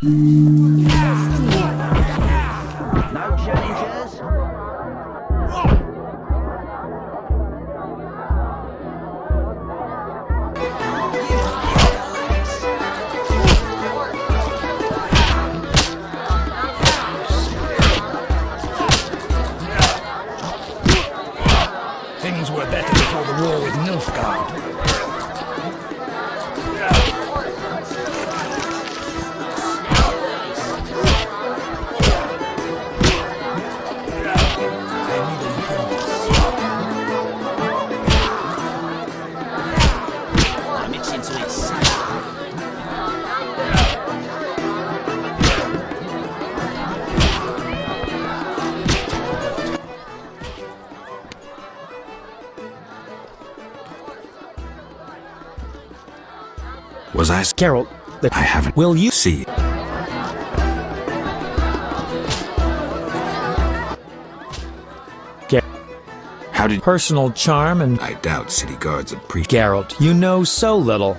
No challengers? Things were better before the war with Nilfgaard. Was I Geralt, I haven't. will you See. How did personal charm and I doubt city guards appreciate. Geralt, you know so little.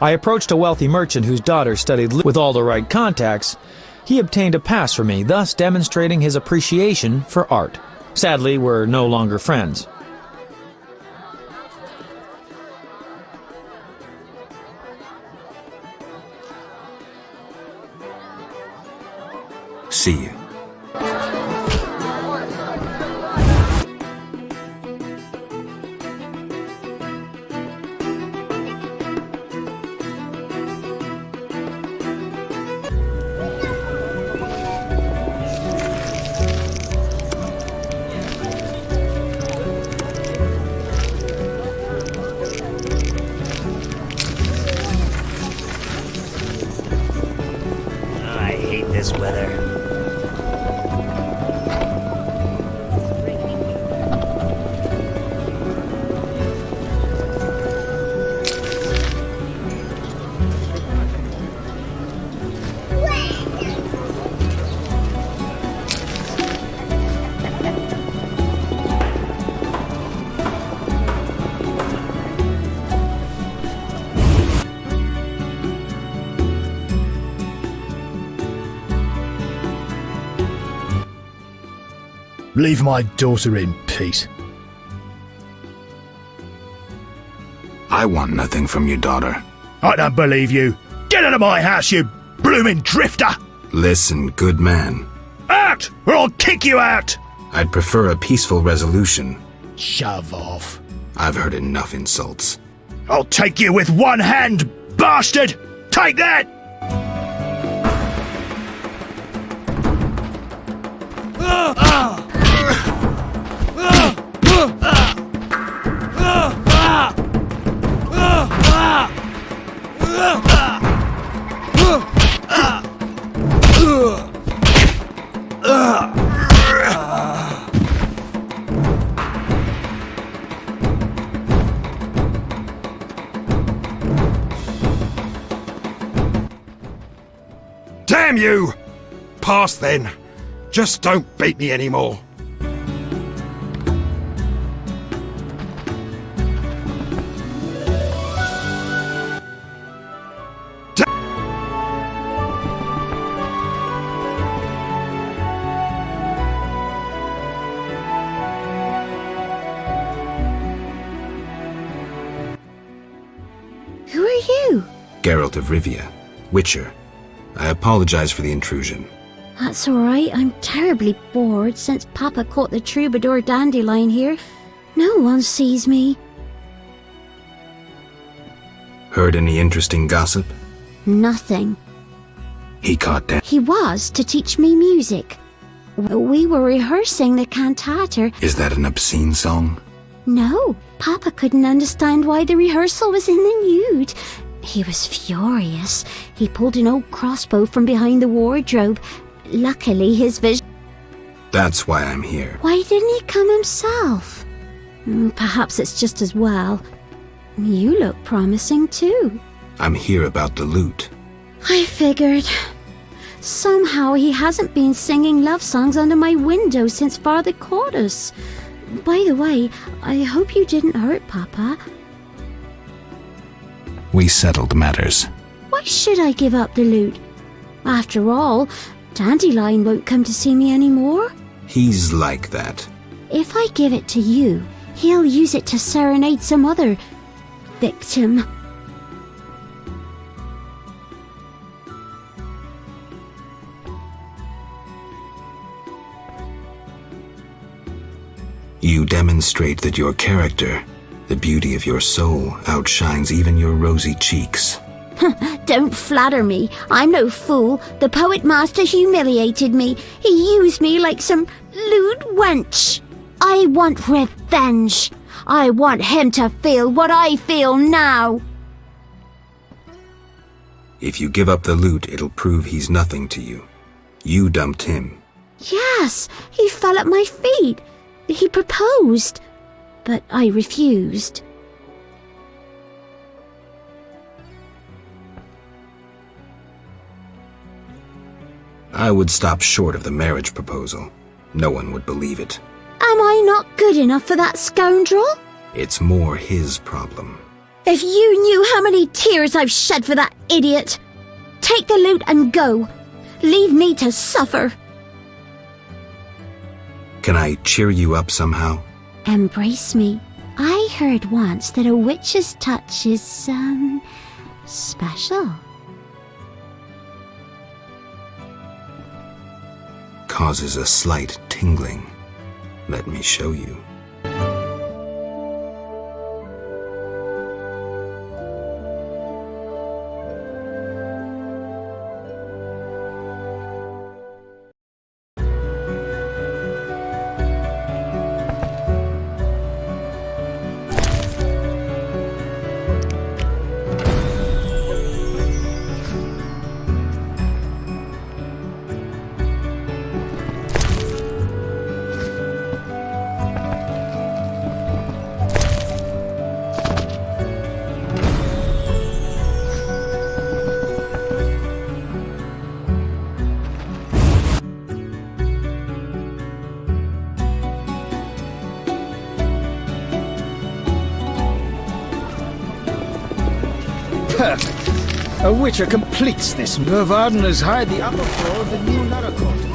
I approached a wealthy merchant whose daughter studied with all the right contacts. He obtained a pass for me, thus demonstrating his appreciation for art. Sadly, we're no longer friends. See you. I hate this weather. Leave my daughter in peace. I want nothing from your daughter. I don't believe you. Get out of my house, you blooming drifter! Listen, good man. Out, or I'll kick you out! I'd prefer a peaceful resolution. Shove off. I've heard enough insults. I'll take you with one hand, bastard! Take that! Damn you! Pass then. Just don't beat me anymore. Who are you? Geralt of Rivia, Witcher. I apologize for the intrusion. That's alright, I'm terribly bored since Papa caught the troubadour dandelion here. No one sees me. Heard any interesting gossip? Nothing. He caught that. He was to teach me music. We were rehearsing the cantata. Is that an obscene song? No, Papa couldn't understand why the rehearsal was in the nude. He was furious. He pulled an old crossbow from behind the wardrobe. Luckily, his vision... That's why I'm here. Why didn't he come himself? Perhaps it's just as well. You look promising too. I'm here about the loot. I figured. Somehow he hasn't been singing love songs under my window since Father caught us. By the way, I hope you didn't hurt Papa. We settled matters. Why should I give up the loot? After all, Dandelion won't come to see me anymore. He's like that. If I give it to you, he'll use it to serenade some other victim. You demonstrate that your character, the beauty of your soul, outshines even your rosy cheeks. Don't flatter me. I'm no fool. The poet master humiliated me. He used me like some lewd wench. I want revenge. I want him to feel what I feel now. If you give up the loot, it'll prove he's nothing to you. You dumped him. Yes, he fell at my feet. He proposed, but I refused. I would stop short of the marriage proposal. No one would believe it. Am I not good enough for that scoundrel? It's more his problem. If you knew how many tears I've shed for that idiot. Take the loot and go. Leave me to suffer. Can I cheer you up somehow? Embrace me. I heard once that a witch's touch is, special. Causes a slight tingling. Let me show you. Perfect. A witcher completes this. Vervarden has hired the upper floor of the new Narracourt.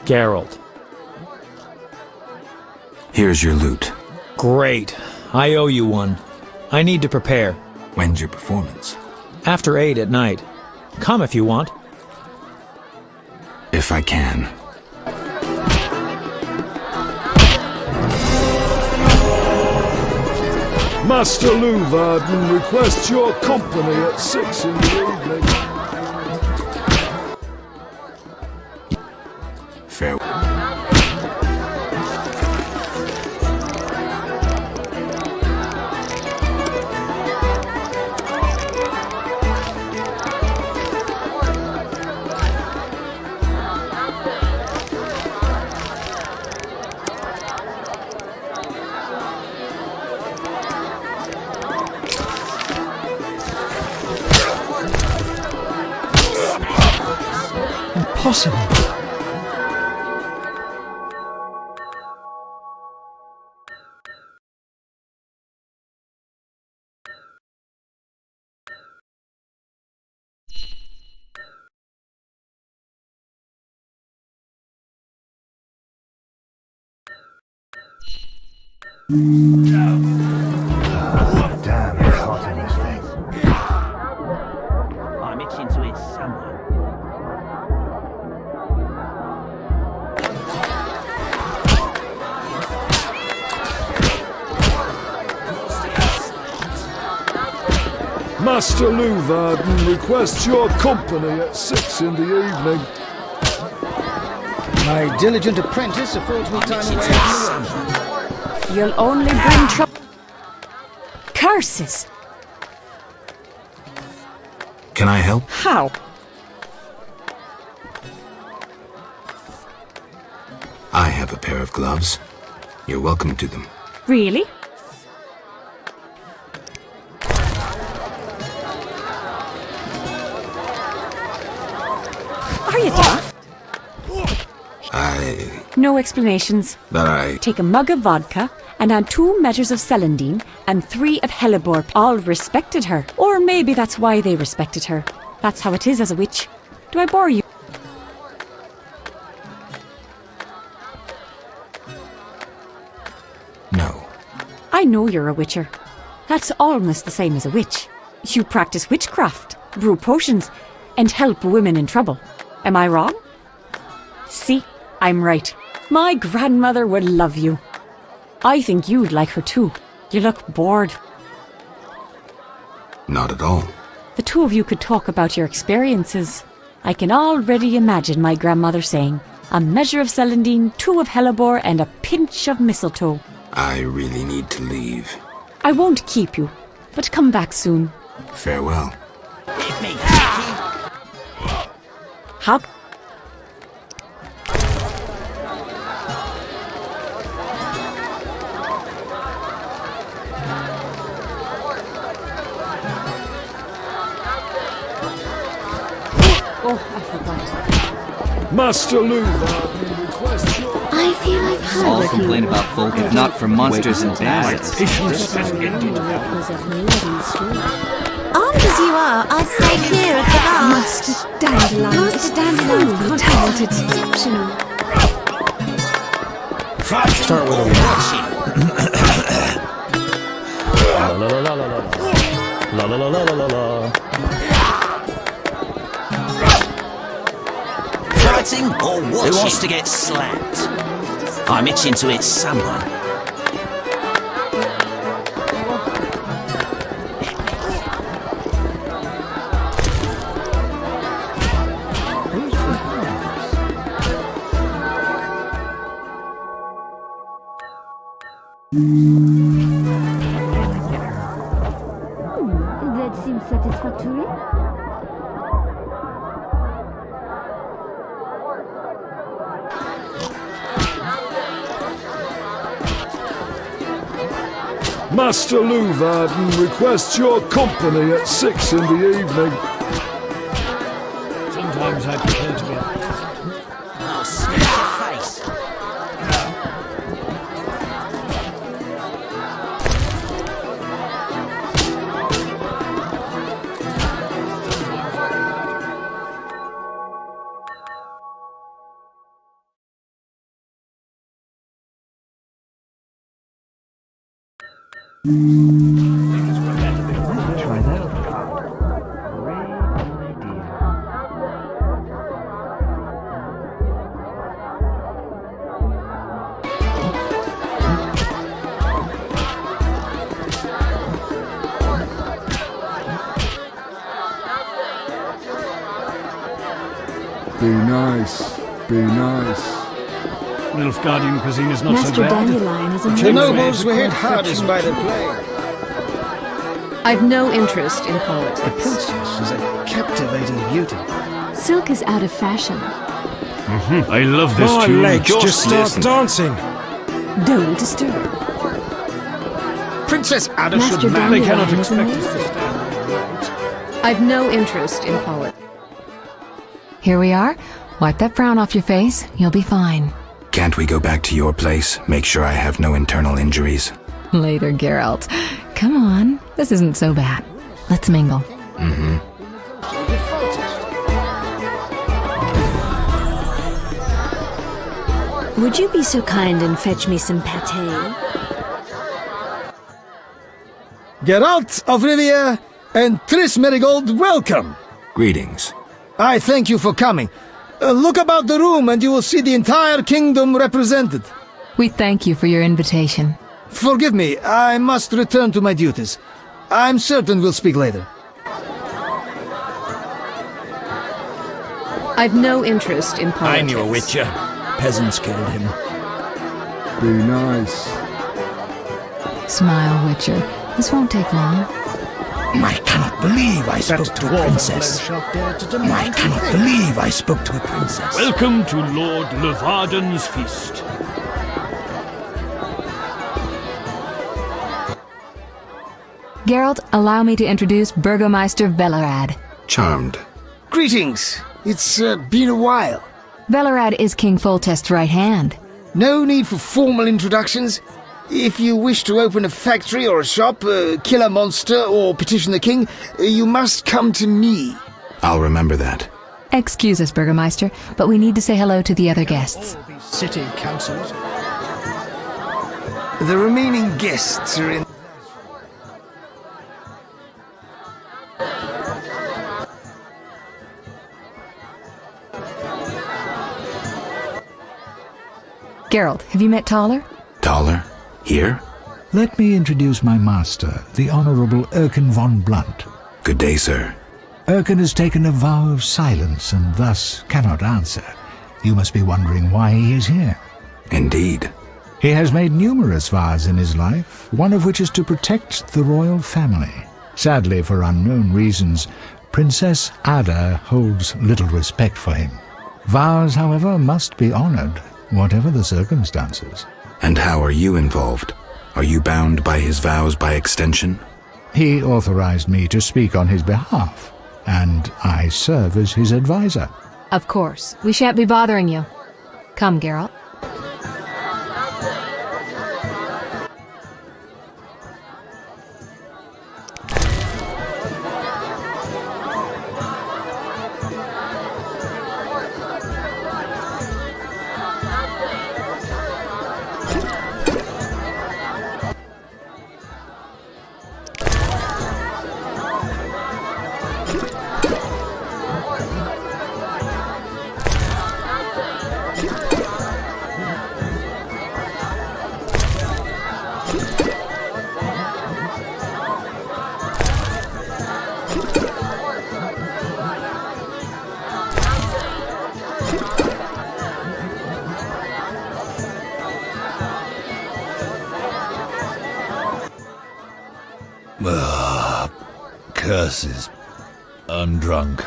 Geralt. Here's your loot. Great. I owe you one. I need to prepare. When's your performance? After 8 at night. Come if you want. If I can. Master Luvarden requests your company at 6 in the evening. Farewell. Impossible. Damn, it's hot in this thing. I'm itching to eat someone. Master Luvarden requests your company at 6 in the evening. My diligent apprentice affords me time away from the world. You'll only bring trouble. Curses! Can I help? How? I have a pair of gloves. You're welcome to them. Really? No explanations. But Take a mug of vodka and add 2 measures of celandine and 3 of hellebore. All respected her. Or maybe that's why they respected her. That's how it is as a witch. Do I bore you? No. I know you're a witcher. That's almost the same as a witch. You practice witchcraft, brew potions, and help women in trouble. Am I wrong? See, I'm right. My grandmother would love you. I think you'd like her too. You look bored. Not at all. The 2 of you could talk about your experiences. I can already imagine my grandmother saying, a measure of celandine, 2 of hellebore, and a pinch of mistletoe. I really need to leave. I won't keep you, but come back soon. Farewell. Hit me, How? Oh, I forgot. Master Luvar requests your... I feel I've heard All of you. complain about Vulcan, if not for monsters and bandits. Armed as you are, I'll stay clear of the bar. Master Dandelion. Master Dandelion is talented. Exceptional. Start with a la la la la la la la la la la la. Fighting or watching? Who wants to get slapped? I'm itching to hit someone. That seems satisfactory. Master Luvarden requests your company at 6 in the evening. Sometimes I prefer to be... I'll smash your face. Try that. Great idea. Be nice. Be nice. Nilfgaardian cuisine is not Master so bad. Dandelion is The amazing. nobles were hit hardest by the plague. I've no interest in politics. The princess is a captivating beauty. Silk is out of fashion. I love this My tune. legs just start listen. dancing. Don't disturb. Princess Ada Master should marry. They Dandelion cannot is expect us to amazing. stand. I've no interest in politics. Here we are. Wipe that frown off your face. You'll be fine. Can't we go back to your place? Make sure I have no internal injuries. Later, Geralt. Come on. This isn't so bad. Let's mingle. Would you be so kind and fetch me some pâté? Geralt of Rivia and Triss Merigold, welcome. Greetings. I thank you for coming. Look about the room and you will see the entire kingdom represented. We thank you for your invitation. Forgive me, I must return to my duties. I'm certain we'll speak later. I've no interest in politics. I knew a witcher. Peasants killed him. Be nice. Smile, Witcher. This won't take long. I cannot believe I spoke to a princess. I cannot believe I spoke to a princess. Welcome to Lord Levarden's feast. Geralt, allow me to introduce Burgomeister Velerad. Charmed. Greetings. It's been a while. Velerad is King Foltest's right hand. No need for formal introductions. If you wish to open a factory or a shop, kill a monster, or petition the king, you must come to me. I'll remember that. Excuse us, Burgermeister, but we need to say hello to the other guests. City councils. The remaining guests are in... Geralt, have you met Taller? Taller? Here? Let me introduce my master, the Honorable Erkin von Blunt. Good day, sir. Erkin has taken a vow of silence and thus cannot answer. You must be wondering why he is here. Indeed. He has made numerous vows in his life, one of which is to protect the royal family. Sadly, for unknown reasons, Princess Ada holds little respect for him. Vows, however, must be honored, whatever the circumstances. And how are you involved? Are you bound by his vows by extension? He authorized me to speak on his behalf, and I serve as his advisor. Of course. We shan't be bothering you. Come, Geralt. Curses. I'm drunk.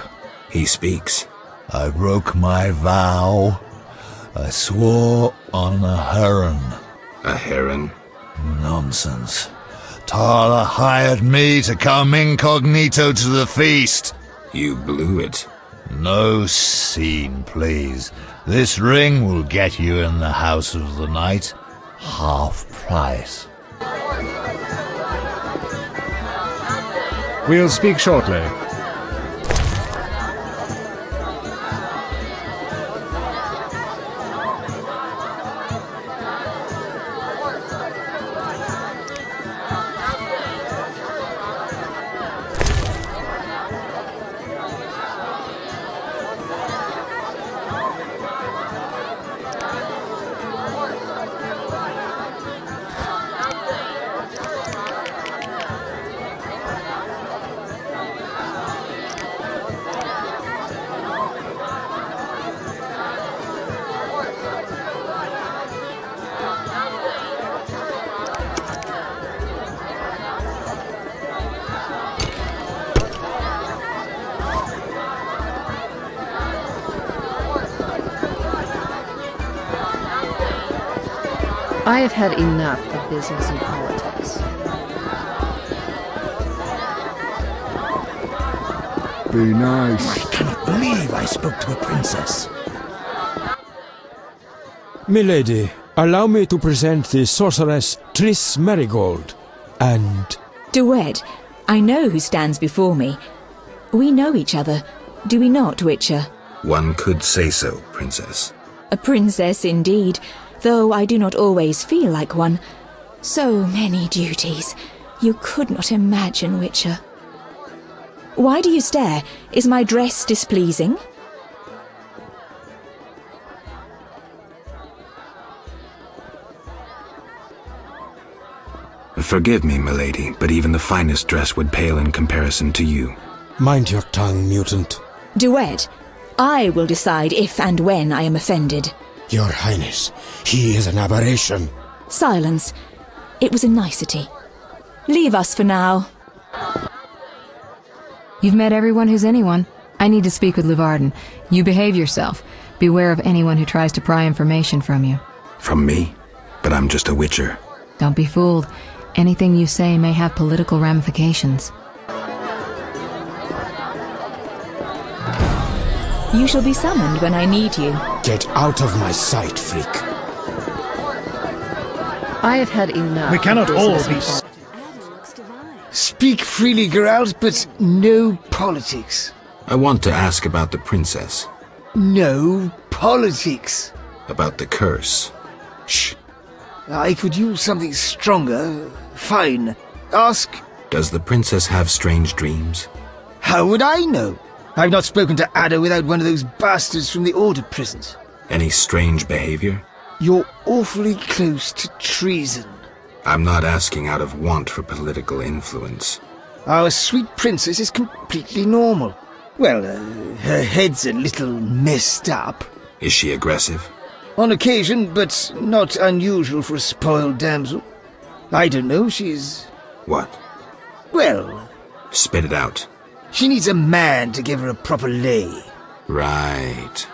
He speaks. I broke my vow. I swore on a heron. A heron? Nonsense. Tala hired me to come incognito to the feast. You blew it. No scene, please. This ring will get you in the house of the night. Half price. We'll speak shortly. I have had enough of business and politics. Be nice. I cannot believe I spoke to a princess. Milady, allow me to present the sorceress Triss Marigold, and... Duet, I know who stands before me. We know each other, do we not, Witcher? One could say so, Princess. A princess indeed, though I do not always feel like one. So many duties. You could not imagine, Witcher. Why do you stare? Is my dress displeasing? Forgive me, milady, but even the finest dress would pale in comparison to you. Mind your tongue, mutant. Duet, I will decide if and when I am offended. Your Highness, he is an aberration. Silence. It was a nicety. Leave us for now. You've met everyone who's anyone. I need to speak with Luvarden. You behave yourself. Beware of anyone who tries to pry information from you. From me? But I'm just a witcher. Don't be fooled. Anything you say may have political ramifications. You shall be summoned when I need you. Get out of my sight, freak. I have had enough. We cannot of all business be and politics. Speak freely, Geralt, but no politics. I want to ask about the princess. No politics. About the curse. Shh. I could use something stronger. Fine. Ask. Does the princess have strange dreams? How would I know? I've not spoken to Ada without one of those bastards from the Order prisons. Any strange behavior? You're awfully close to treason. I'm not asking out of want for political influence. Our sweet princess is completely normal. Well, her head's a little messed up. Is she aggressive? On occasion, but not unusual for a spoiled damsel. I don't know, she's... What? Well... Spit it out. She needs a man to give her a proper lay. Right.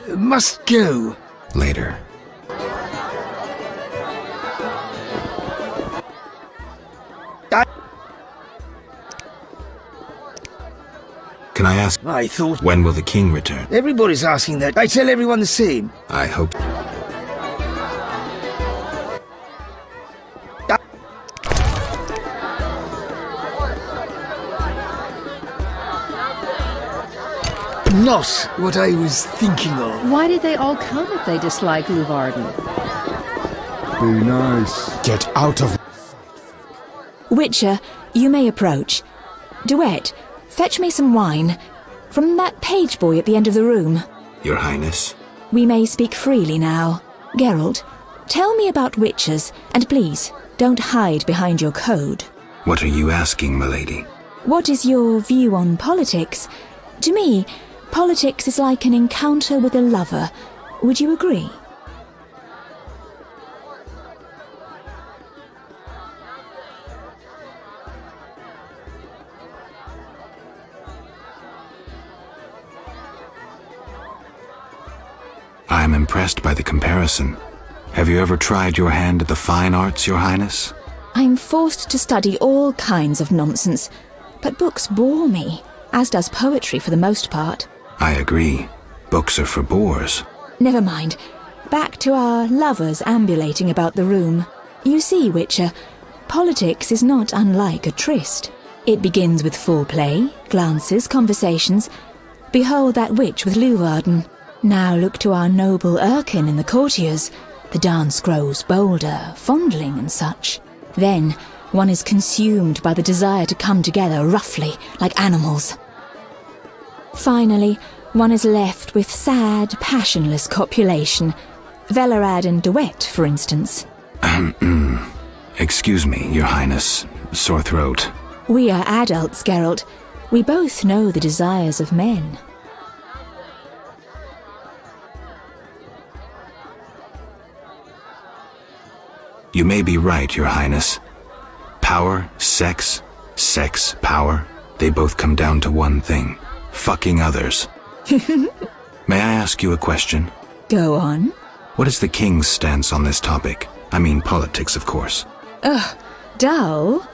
Must go. Later. Can I ask? I thought... When will the king return? Everybody's asking that. I tell everyone the same. I hope... Not what I was thinking of. Why did they all come if they dislike Luvarden? Be nice. Get out of... Witcher, you may approach. Duet, fetch me some wine. From that page boy at the end of the room. Your Highness? We may speak freely now. Geralt, tell me about witchers, and please, don't hide behind your code. What are you asking, milady? What is your view on politics? To me, politics is like an encounter with a lover. Would you agree? I am impressed by the comparison. Have you ever tried your hand at the fine arts, Your Highness? I'm forced to study all kinds of nonsense, but books bore me, as does poetry for the most part. I agree. Books are for bores. Never mind. Back to our lovers ambulating about the room. You see, Witcher, politics is not unlike a tryst. It begins with foreplay, glances, conversations. Behold that witch with Luvarden. Now look to our noble Erkin and the courtiers. The dance grows bolder, fondling and such. Then one is consumed by the desire to come together roughly, like animals. Finally, one is left with sad, passionless copulation. Velerad and Duet, for instance. Excuse me, Your Highness. Sore throat. We are adults, Geralt. We both know the desires of men. You may be right, Your Highness. Power, sex, power, they both come down to one thing. Fucking others. May I ask you a question? Go on. What is the king's stance on this topic? I mean politics, of course. Dull?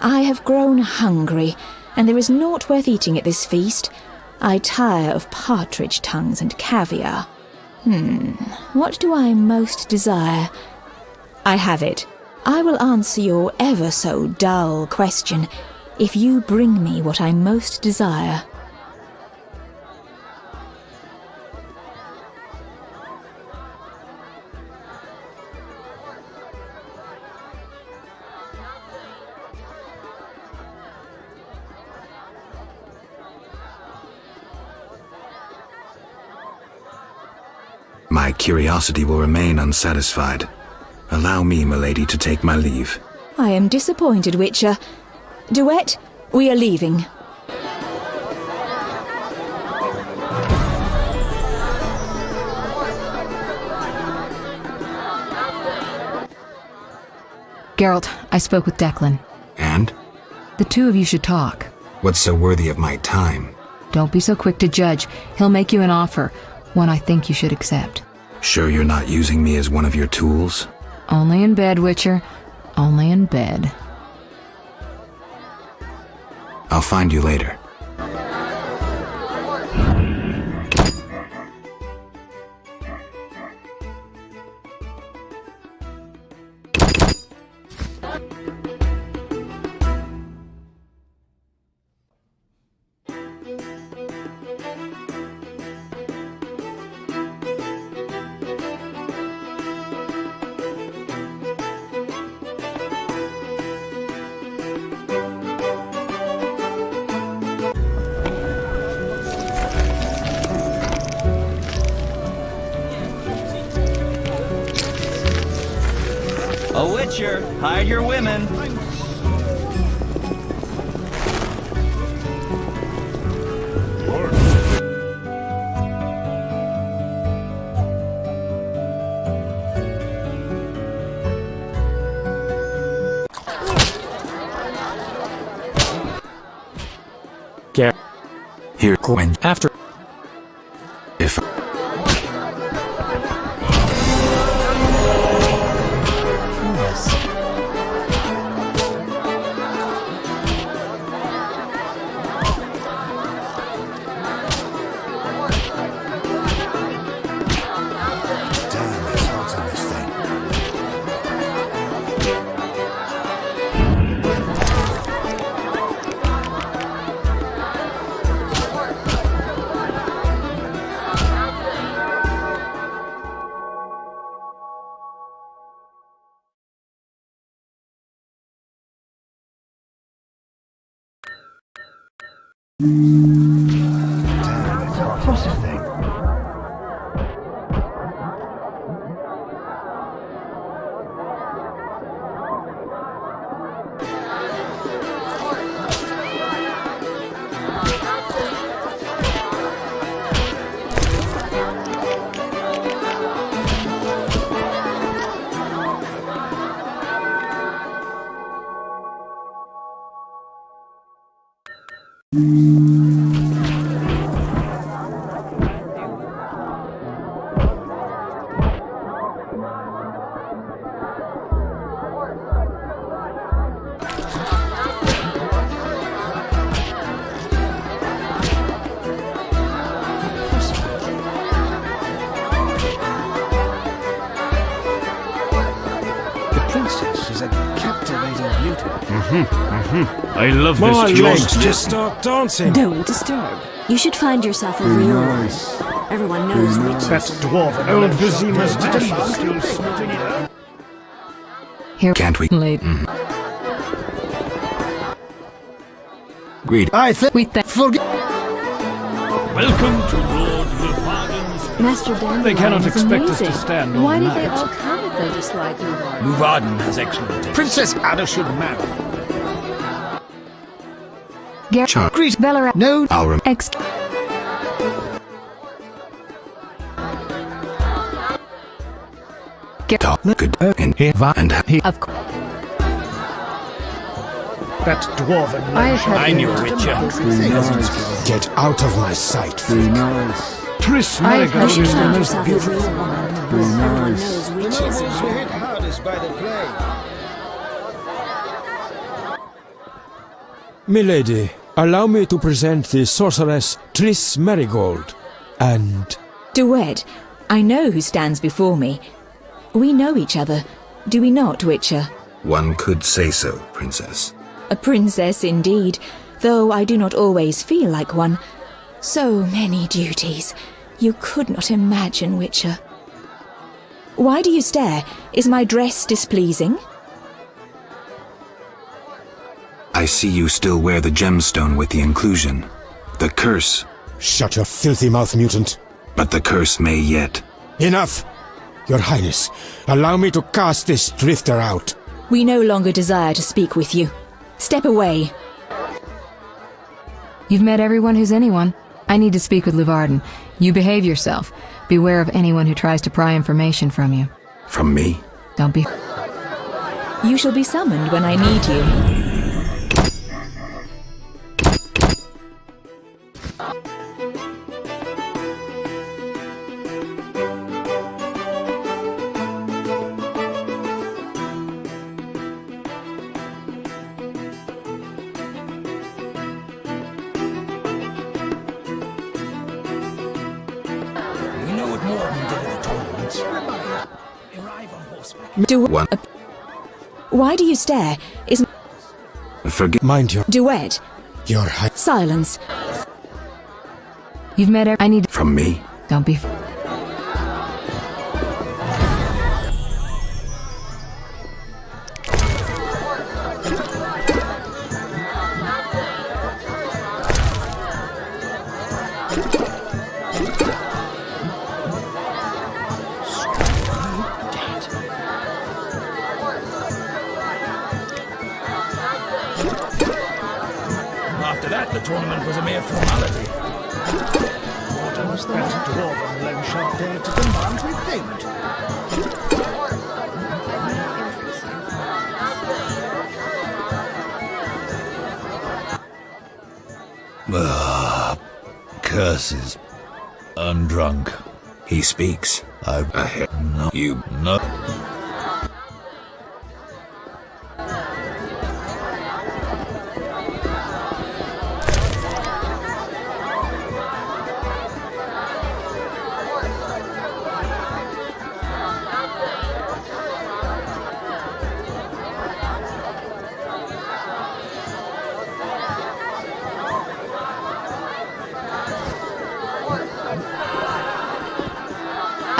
I have grown hungry, and there is naught worth eating at this feast. I tire of partridge tongues and caviar. What do I most desire? I have it. I will answer your ever so dull question if you bring me what I most desire. My curiosity will remain unsatisfied. Allow me, milady, to take my leave. I am disappointed, Witcher. Duet, we are leaving. Geralt, I spoke with Declan. And? The two of you should talk. What's so worthy of my time? Don't be so quick to judge. He'll make you an offer, one I think you should accept. Sure you're not using me as one of your tools? Only in bed, Witcher. Only in bed. I'll find you later. A witcher, hide your women. Here, when After. if She's a captivating beauty. I love My this legs joint. just start dancing. Don't disturb. You should find yourself a real one. Everyone knows witches. That dwarven old Vizima's Still snorting it out. Here, can't we? late. Greed. I think We thank. forget. Welcome to Lord Levarden's. Master Dandelion They cannot is expect us amazing. to stand all Why did night. they all come if they dislike Levarden? Levarden has excellent taste. Princess Ada should marry. Gar- Grease. Velara. No. I'll rem- Ex. Talk good and he Of course. that dwarven I have I had knew enough it, of Jack. this. Get out of my sight, Triss I've Marigold had is the enough most of beautiful. this woman. Everyone knows witches. She hit hardest by the plague. Milady, allow me to present the sorceress Triss Marigold, and... Duet, I know who stands before me. We know each other, do we not, Witcher? One could say so, Princess. A princess indeed, though I do not always feel like one. So many duties. You could not imagine, Witcher. Why do you stare? Is my dress displeasing? I see you still wear the gemstone with the inclusion. The curse. Shut your filthy mouth, mutant. But the curse may yet. Enough! Your Highness, allow me to cast this drifter out. We no longer desire to speak with you. Step away. You've met everyone who's anyone. I need to speak with Levarden. You behave yourself. Beware of anyone who tries to pry information from you. From me? Don't be... You shall be summoned when I need you. More than did at the tournament. Arrive on horseback. Do One. Why do you stare? Is Forget. Mind your... duet? Your height. Silence. You've met I need... From me? Don't be... After that, the tournament was a mere formality. Morton's threatened dwarven loan shark there to demand repayment. Curses. I'm drunk. He speaks. No. You. No.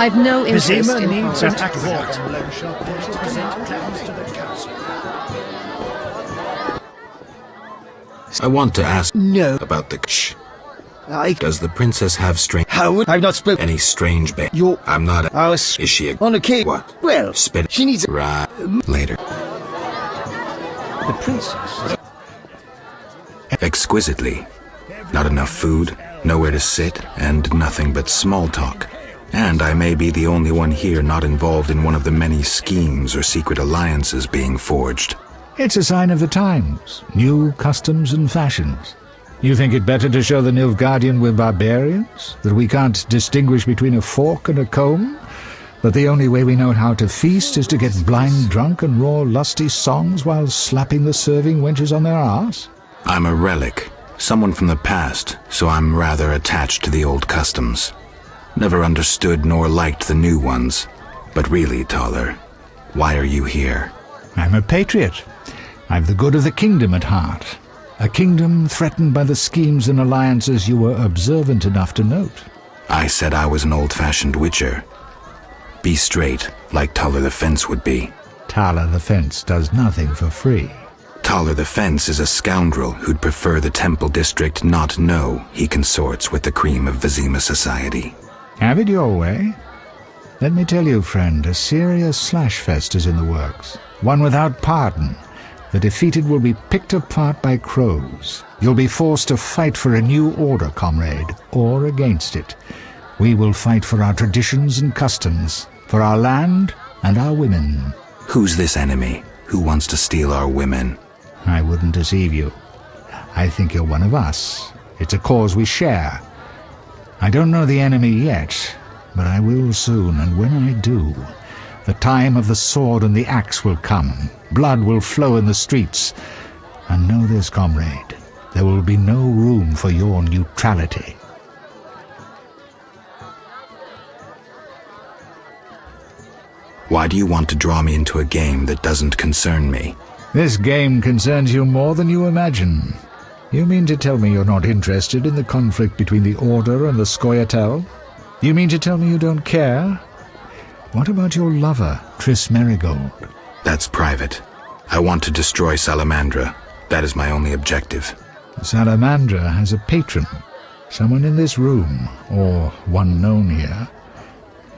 I've no interest Vizima in needs an politics. dwarven loan shark there to present plans to the council. I want to ask No. about the... Shh. I... Does the princess have strange... How would... I've not spoken... Any strange ba... You're... I'm not a... I was... Is she a... On a kid... What? Well... Spit... She needs... Right. Later. The princess... Exquisitely. Not enough food, nowhere to sit, and nothing but small talk. And I may be the only one here not involved in one of the many schemes or secret alliances being forged. It's a sign of the times, new customs and fashions. You think it better to show the Nilfgaardian we're barbarians? That we can't distinguish between a fork and a comb? That the only way we know how to feast is to get blind drunk and roar lusty songs while slapping the serving wenches on their arse? I'm a relic, someone from the past, so I'm rather attached to the old customs. Never understood nor liked the new ones. But really, Taller, why are you here? I'm a patriot. I've the good of the kingdom at heart. A kingdom threatened by the schemes and alliances you were observant enough to note. I said I was an old-fashioned witcher. Be straight, like Taller the Fence would be. Taller the Fence does nothing for free. Taller the Fence is a scoundrel who'd prefer the Temple District not know he consorts with the cream of Vizima society. Have it your way. Let me tell you, friend, a serious slashfest is in the works. One without pardon. The defeated will be picked apart by crows. You'll be forced to fight for a new order, comrade, or against it. We will fight for our traditions and customs, for our land and our women. Who's this enemy? Who wants to steal our women? I wouldn't deceive you. I think you're one of us. It's a cause we share. I don't know the enemy yet, but I will soon, and when I do, the time of the sword and the axe will come. Blood will flow in the streets. And know this, comrade, there will be no room for your neutrality. Why do you want to draw me into a game that doesn't concern me? This game concerns you more than you imagine. You mean to tell me you're not interested in the conflict between the Order and the Scoia'tael? You mean to tell me you don't care? What about your lover, Triss Merigold? That's private. I want to destroy Salamandra. That is my only objective. Salamandra has a patron. Someone in this room, or one known here.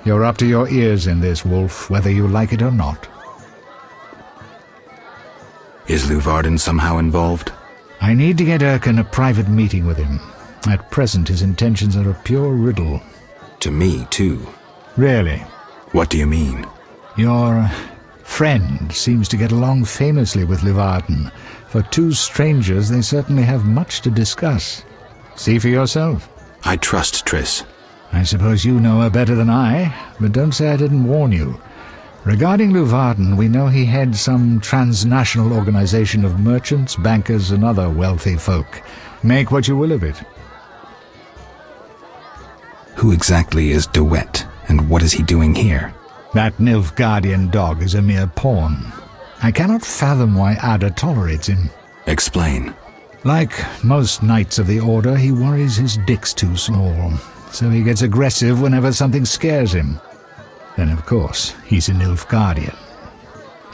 You're up to your ears in this, Wolf, whether you like it or not. Is Luvarden somehow involved? I need to get Erkin a private meeting with him. At present, his intentions are a pure riddle. To me, too. Really? What do you mean? Your friend seems to get along famously with Luvarden. For two strangers, they certainly have much to discuss. See for yourself. I trust Triss. I suppose you know her better than I, but don't say I didn't warn you. Regarding Luvarden, we know he heads some transnational organization of merchants, bankers, and other wealthy folk. Make what you will of it. Who exactly is Duet, and what is he doing here? That Nilfgaardian dog is a mere pawn. I cannot fathom why Ada tolerates him. Explain. Like most knights of the Order, he worries his dick's too small, so he gets aggressive whenever something scares him. Then, of course, he's a Nilfgaardian.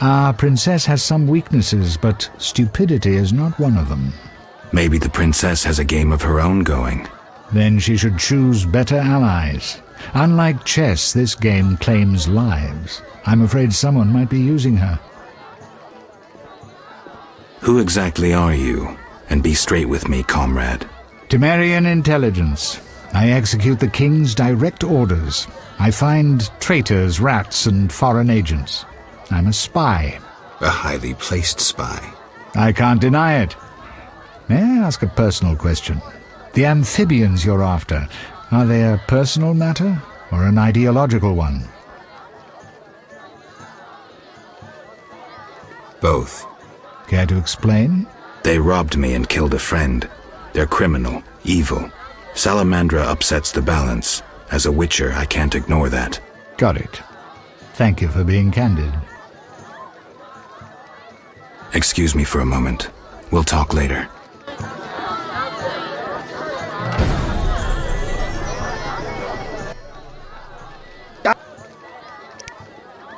Our princess has some weaknesses, but stupidity is not one of them. Maybe the princess has a game of her own going. Then she should choose better allies. Unlike chess, this game claims lives. I'm afraid someone might be using her. Who exactly are you? And be straight with me, comrade. Temerian intelligence. I execute the king's direct orders. I find traitors, rats, and foreign agents. I'm a spy. A highly placed spy. I can't deny it. May I ask a personal question? The amphibians you're after, are they a personal matter or an ideological one? Both. Care to explain? They robbed me and killed a friend. They're criminal, evil. Salamandra upsets the balance. As a witcher, I can't ignore that. Got it. Thank you for being candid. Excuse me for a moment. We'll talk later.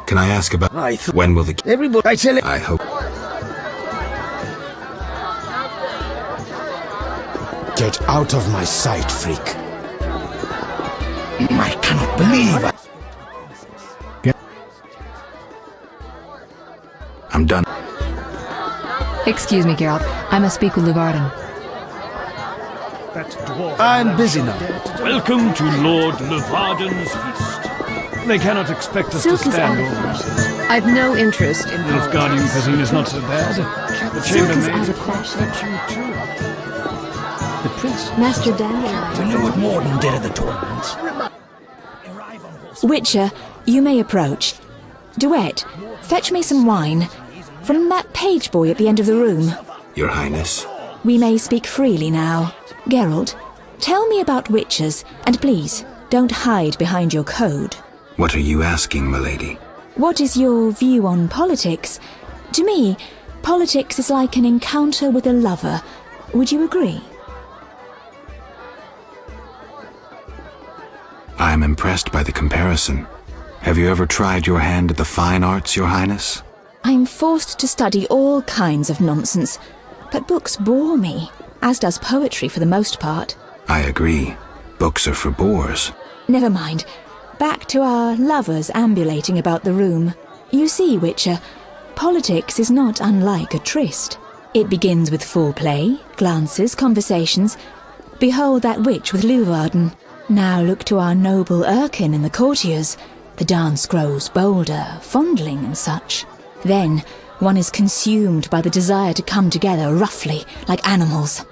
Can I ask about when will the everybody? I hope. Get out of my sight, freak. I cannot believe it. I'm done. Excuse me, Geralt. I must speak with Luvarden. I'm busy now. Welcome to Lord Levarden's feast. They cannot expect us to stand over us. I've no interest in Nilfgaardian cuisine is not so bad. The chambermaid The prince, Master Dandelion. We knew what Morden did at the tournaments. Witcher, you may approach. Duet, fetch me some wine. From that page boy at the end of the room. Your Highness. We may speak freely now. Geralt, tell me about witchers, and please, don't hide behind your code. What are you asking, milady? What is your view on politics? To me, politics is like an encounter with a lover. Would you agree? I am impressed by the comparison. Have you ever tried your hand at the fine arts, Your Highness? I'm forced to study all kinds of nonsense, but books bore me, as does poetry for the most part. I agree. Books are for bores. Never mind. Back to our lovers ambulating about the room. You see, Witcher, politics is not unlike a tryst. It begins with foreplay, glances, conversations. Behold that witch with Luvarden. Now look to our noble Erkin and the courtiers. The dance grows bolder, fondling and such. Then one is consumed by the desire to come together roughly, like animals.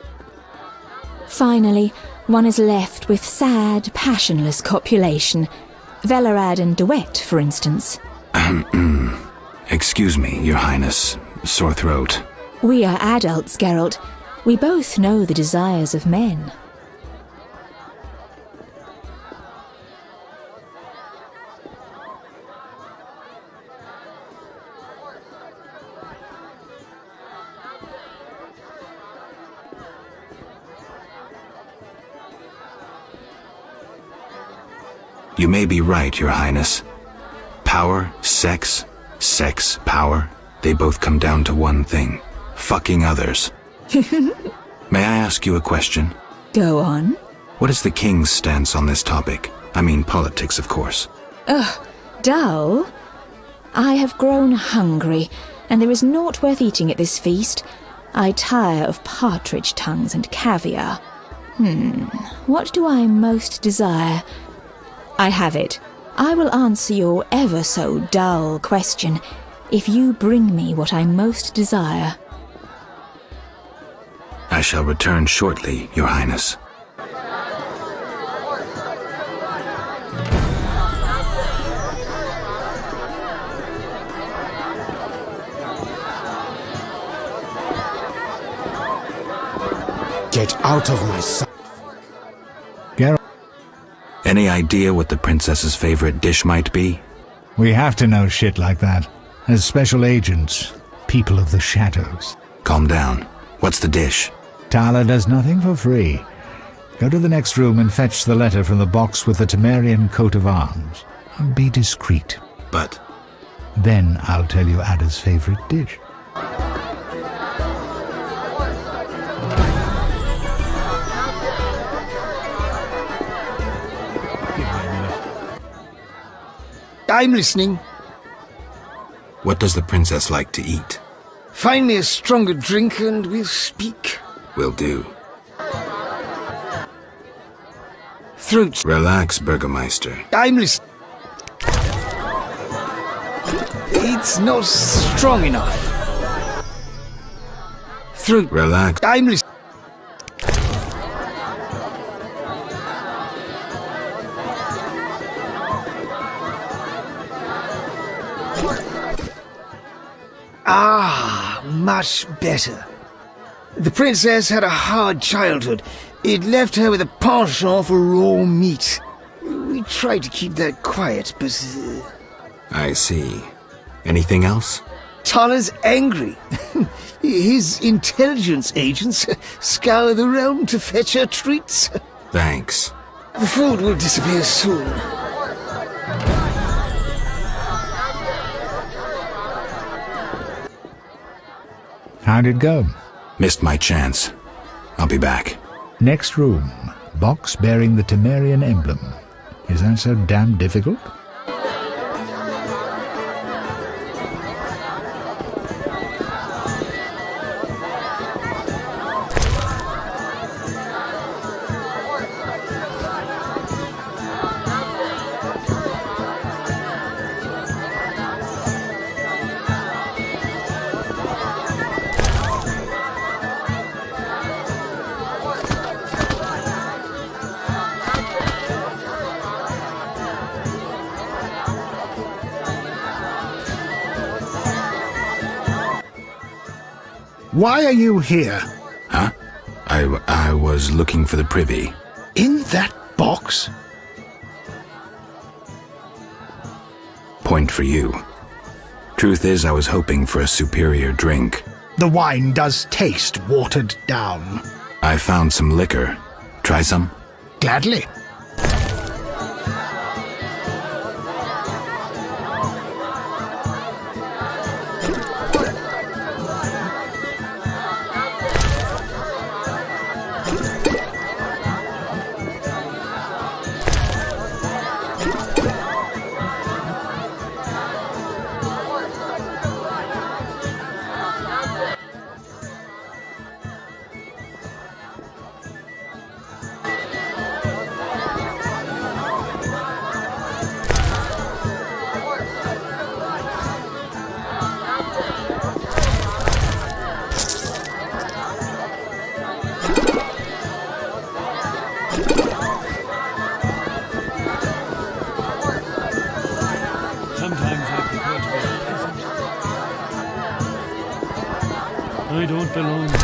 Finally, one is left with sad, passionless copulation. Velerad and Duet, for instance. Excuse me, Your Highness. Sore throat. We are adults, Geralt. We both know the desires of men. You may be right, Your Highness. Power, sex, power, they both come down to one thing. Fucking others. May I ask you a question? Go on. What is the king's stance on this topic? I mean politics, of course. Ugh, dull? I have grown hungry, and there is naught worth eating at this feast. I tire of partridge tongues and caviar. What do I most desire? I have it. I will answer your ever so dull question if you bring me what I most desire. I shall return shortly, Your Highness. Get out of my sight. Any idea what the princess's favorite dish might be? We have to know shit like that. As special agents, people of the shadows. Calm down. What's the dish? Tala does nothing for free. Go to the next room and fetch the letter from the box with the Temerian coat of arms. Be discreet. But... Then I'll tell you Ada's favorite dish. I'm listening. What does the princess like to eat? Find me a stronger drink and we'll speak. Will do. Throat. Relax, Burgermeister. I'm listening. It's not strong enough. Throat. Relax. I'm listening. Ah, much better. The princess had a hard childhood. It left her with a penchant for raw meat. We tried to keep that quiet, but... I see. Anything else? Tala's angry. His intelligence agents scour the realm to fetch her treats. Thanks. The food will disappear soon. How'd it go? Missed my chance. I'll be back. Next room. Box bearing the Temerian emblem. Is that so damn difficult? Why are you here? Huh? I was looking for the privy. In that box? Point for you. Truth is, I was hoping for a superior drink. The wine does taste watered down. I found some liquor. Try some? Gladly. I don't belong here.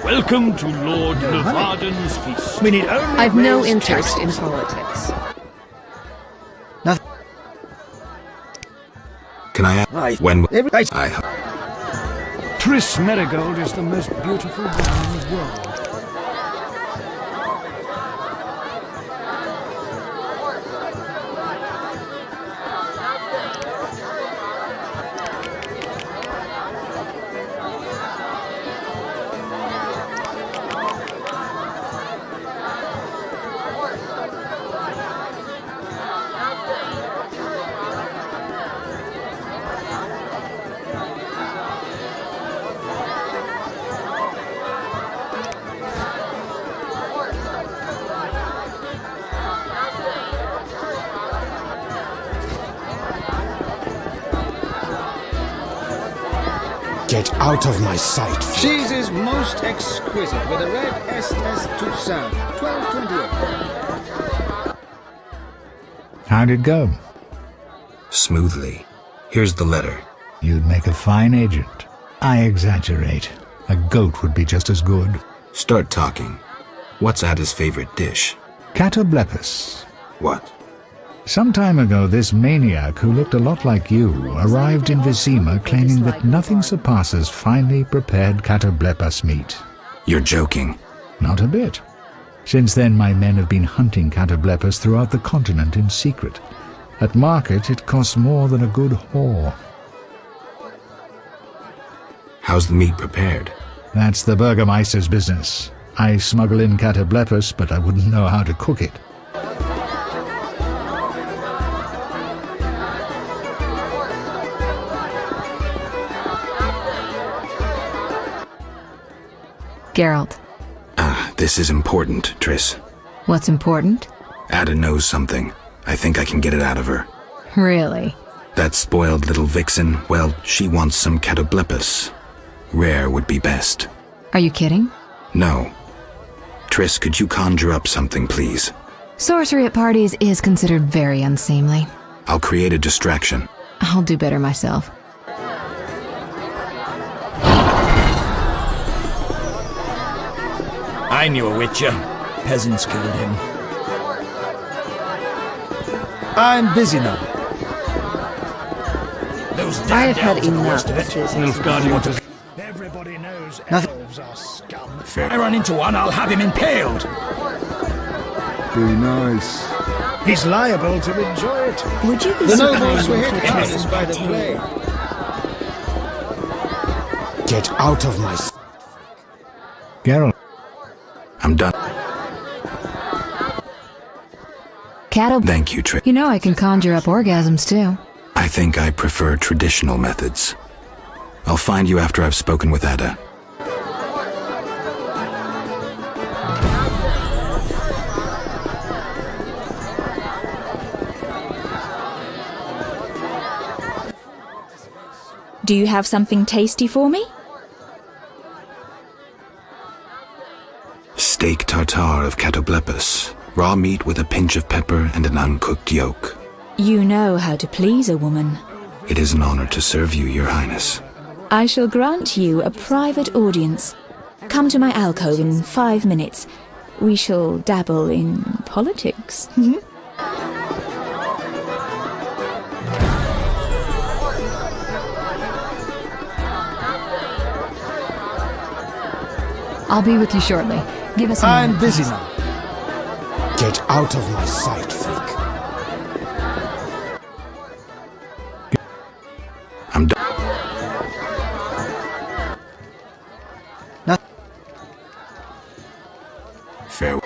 Welcome to Lord Levarden's feast. We need only I've no interest in politics. Nothing. Can I ask when Tris Marigold is the most beautiful woman in the world. Get out of my sight. Cheese is most exquisite with a red SS Toussaint, 1228. How'd it go? Smoothly. Here's the letter. You'd make a fine agent. I exaggerate. A goat would be just as good. Start talking. What's Ada's favorite dish? Catoblepus. What? Some time ago, this maniac who looked a lot like you arrived in Vizima claiming that nothing surpasses finely prepared catoblepus meat. You're joking. Not a bit. Since then, my men have been hunting catoblepus throughout the continent in secret. At market, it costs more than a good whore. How's the meat prepared? That's the Burgermeister's business. I smuggle in catoblepus, but I wouldn't know how to cook it. Geralt. This is important, Triss. What's important? Ada knows something. I think I can get it out of her. Really? That spoiled little vixen, well, she wants some catoblepus. Rare would be best. Are you kidding? No. Triss, could you conjure up something, please? Sorcery at parties is considered very unseemly. I'll create a distraction. I'll do better myself. I knew a witcher. Peasants killed him. I'm busy now. Those I have damned had elves are the enough worst of of it. this Nilfgaardians. Everybody knows elves are scum. Fair. I run into one, I'll have him impaled. Be nice. He's liable to enjoy it. Would you be The so nobles kind were and hit fetch me hardest some by the tea? plague. Get out of my... Geralt. I'm done. Thank you, Triss. You know I can conjure up orgasms, too. I think I prefer traditional methods. I'll find you after I've spoken with Ada. Do you have something tasty for me? Steak tartare of catoblepus. Raw meat with a pinch of pepper and an uncooked yolk. You know how to please a woman. It is an honor to serve you, Your Highness. I shall grant you a private audience. Come to my alcove in 5 minutes. We shall dabble in politics. I'll be with you shortly. Give us a I'm moment, busy please. now. Get out of my sight, freak. I'm done. Farewell.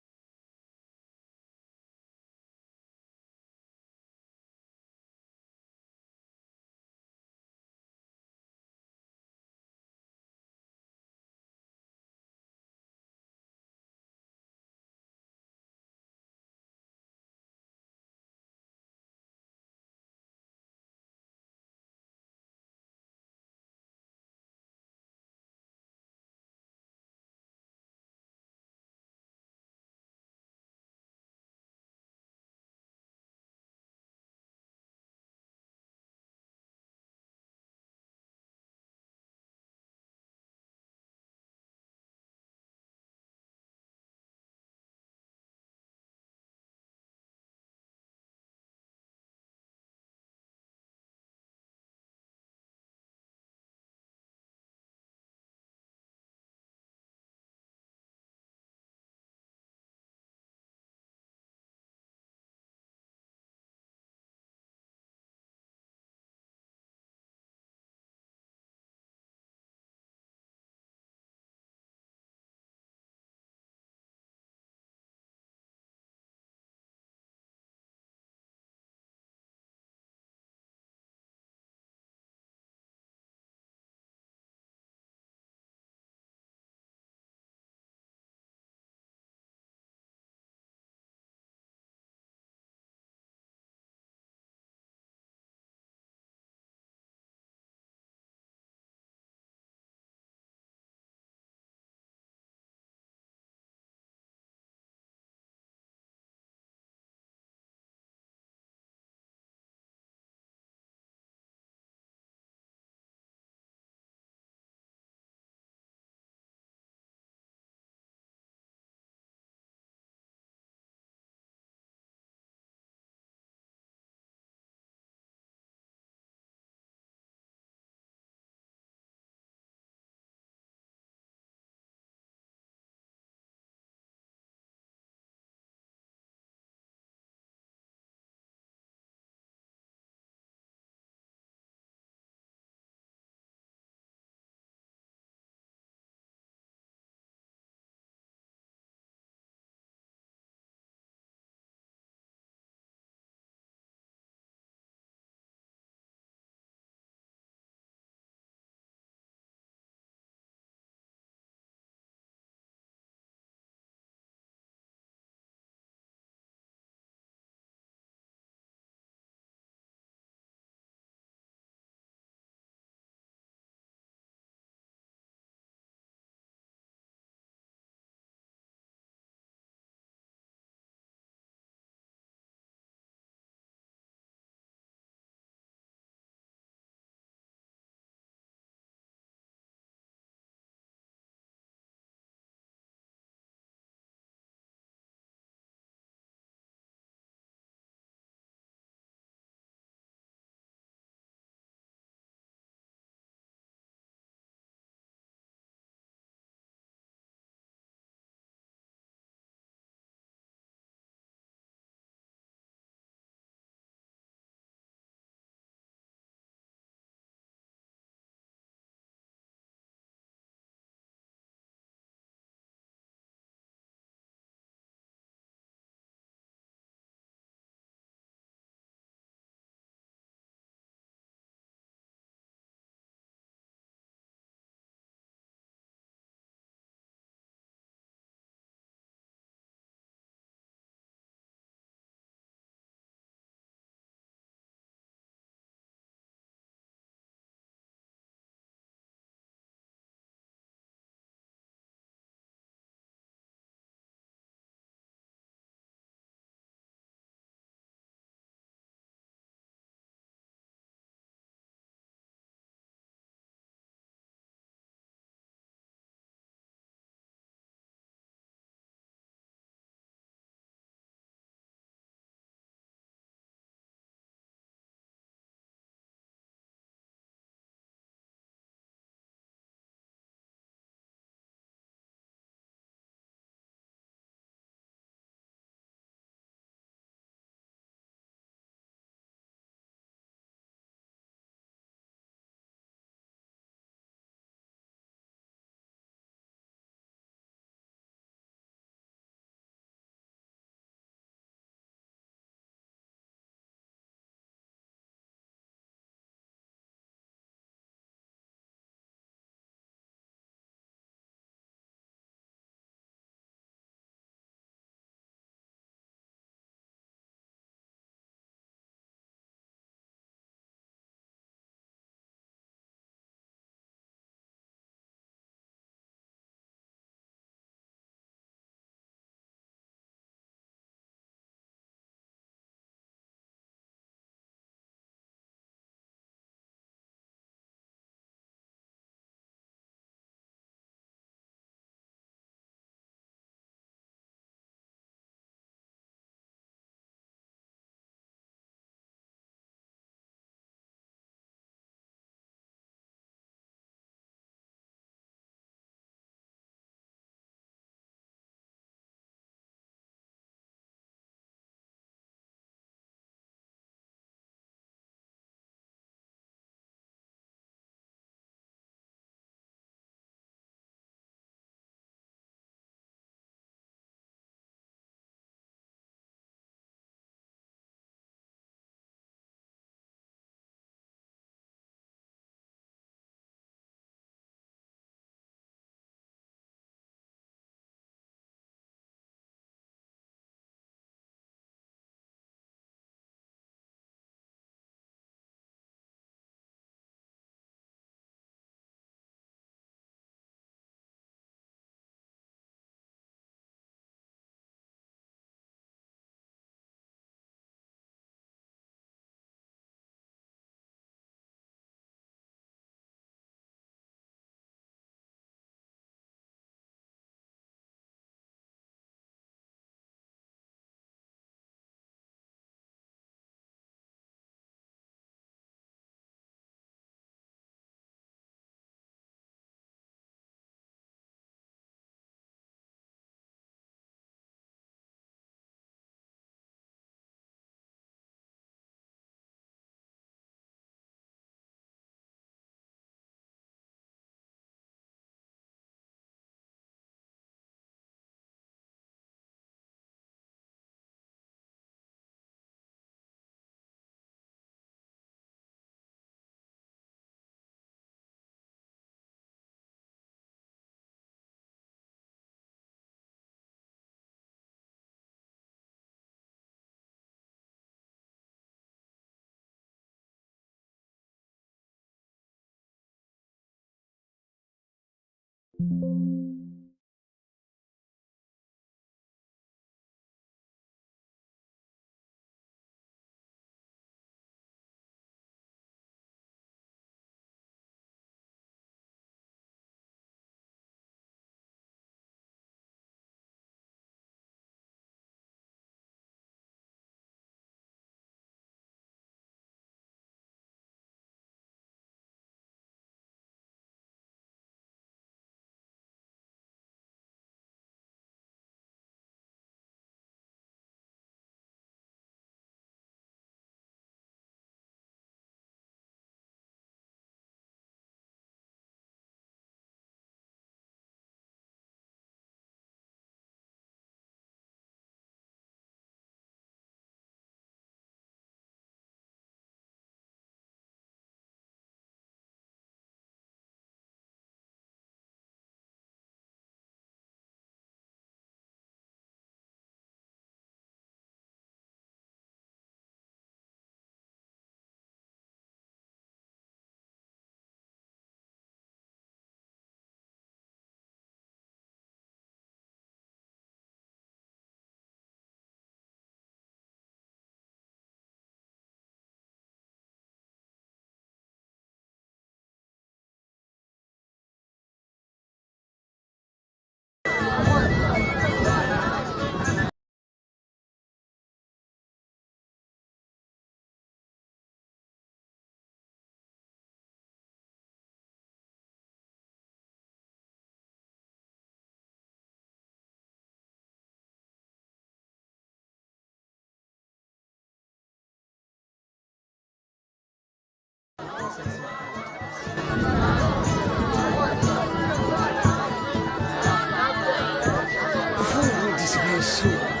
Before we disappear soon.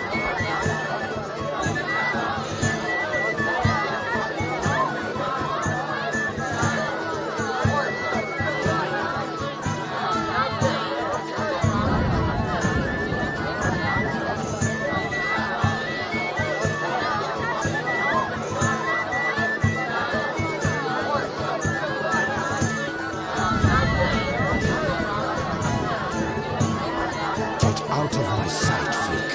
Get out of my sight, freak.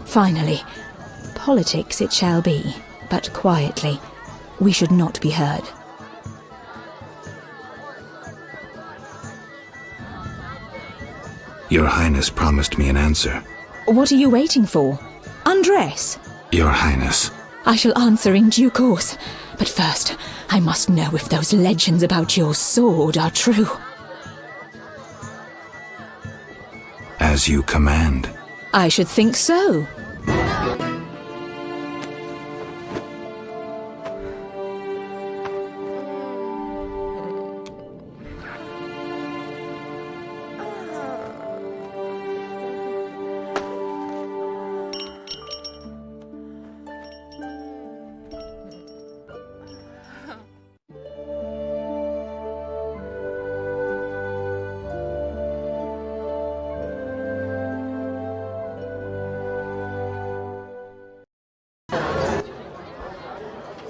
Finally, politics it shall be, but quietly. We should not be heard. Your Highness promised me an answer. What are you waiting for? Undress! Your Highness. I shall answer in due course. But first, I must know if those legends about your sword are true. As you command. I should think so.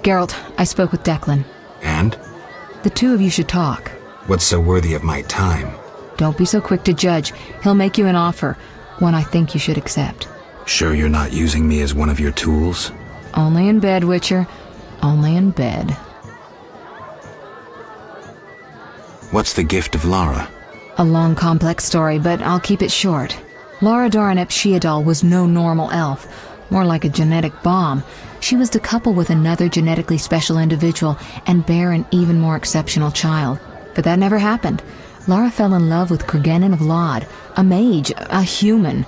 Geralt, I spoke with Declan. And? The two of you should talk. What's so worthy of my time? Don't be so quick to judge. He'll make you an offer, one I think you should accept. Sure you're not using me as one of your tools? Only in bed, Witcher. Only in bed. What's the gift of Lara? A long, complex story, but I'll keep it short. Lara Doran Epshiadal was no normal elf, more like a genetic bomb. She was to couple with another genetically special individual and bear an even more exceptional child. But that never happened. Lara fell in love with Cregennan of Lod, a mage, a human.